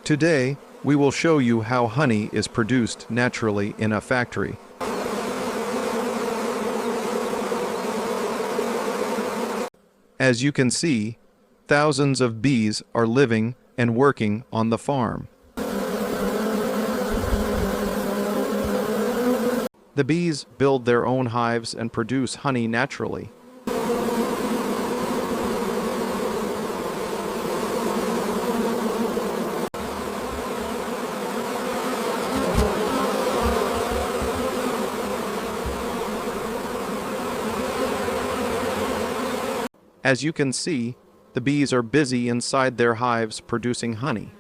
Today, we will show you how honey is produced naturally in a factory. As you can see, thousands of bees are living and working on the farm. The bees build their own hives and produce honey naturally. As you can see, the bees are busy inside their hives producing honey.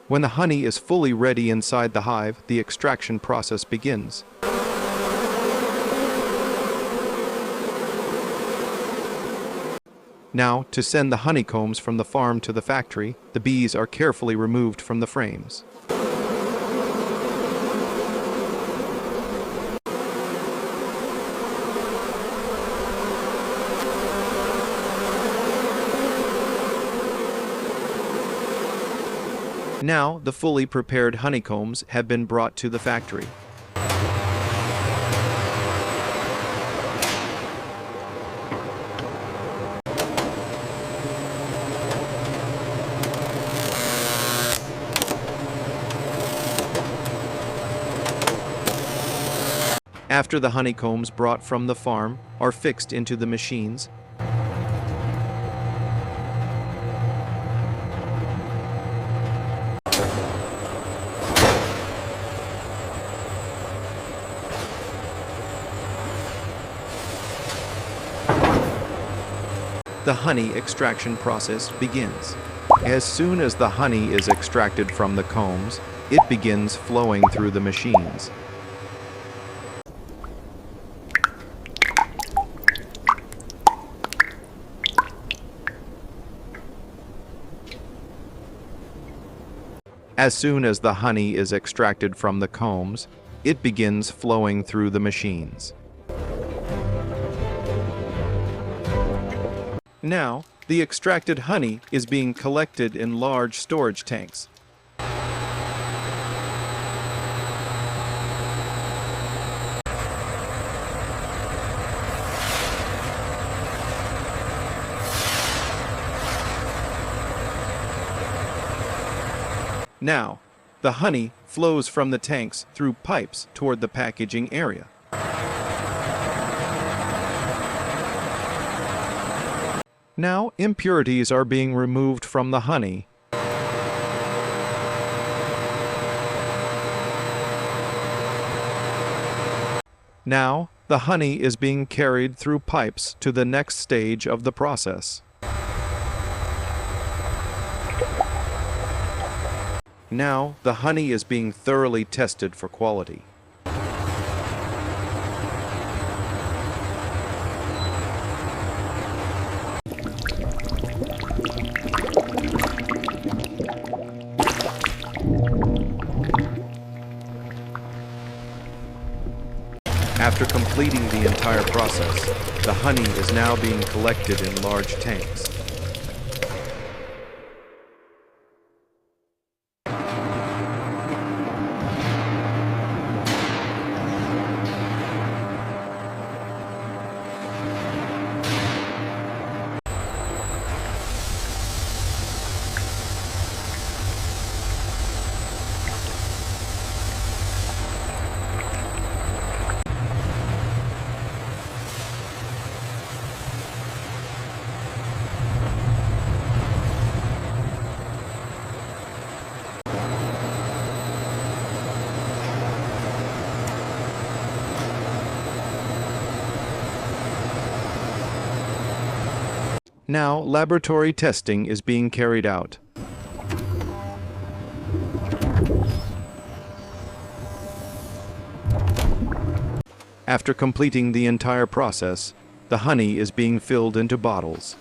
When the honey is fully ready inside the hive, the extraction process begins. Now, to send the honeycombs from the farm to the factory, the bees are carefully removed from the frames. Now, the fully prepared honeycombs have been brought to the factory. After the honeycombs brought from the farm are fixed into the machines, the honey extraction process begins. As soon as the honey is extracted from the combs, it begins flowing through the machines. As soon as the honey is extracted from the combs, it begins flowing through the machines. Now, the extracted honey is being collected in large storage tanks. Now, the honey flows from the tanks through pipes toward the packaging area. Now, impurities are being removed from the honey. Now, the honey is being carried through pipes to the next stage of the process. Now, the honey is being thoroughly tested for quality. After completing the entire process, the honey is now being collected in large tanks. Now, laboratory testing is being carried out. After completing the entire process, the honey is being filled into bottles.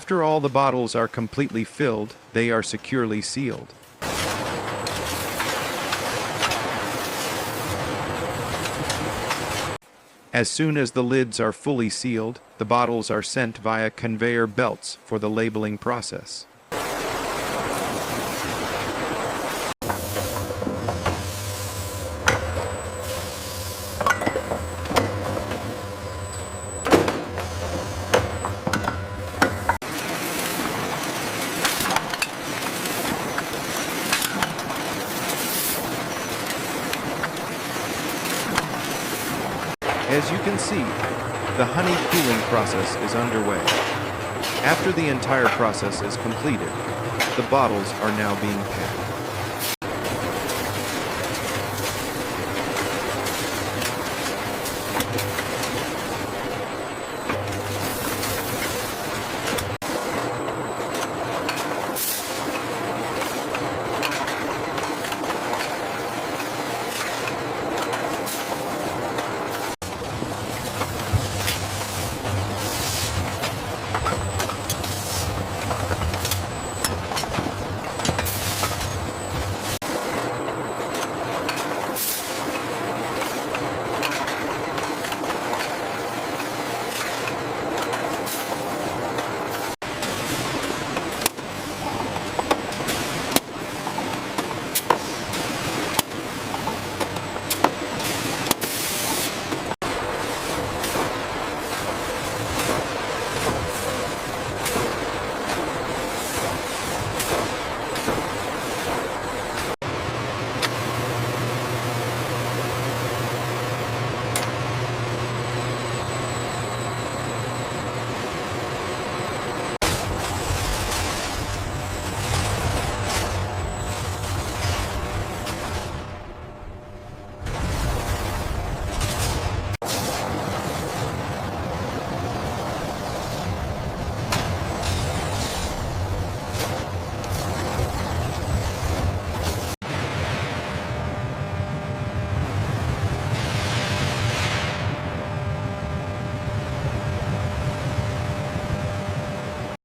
After all the bottles are completely filled, they are securely sealed. As soon as the lids are fully sealed, the bottles are sent via conveyor belts for the labeling process. As you can see, the honey cooling process is underway. After the entire process is completed, the bottles are now being packed.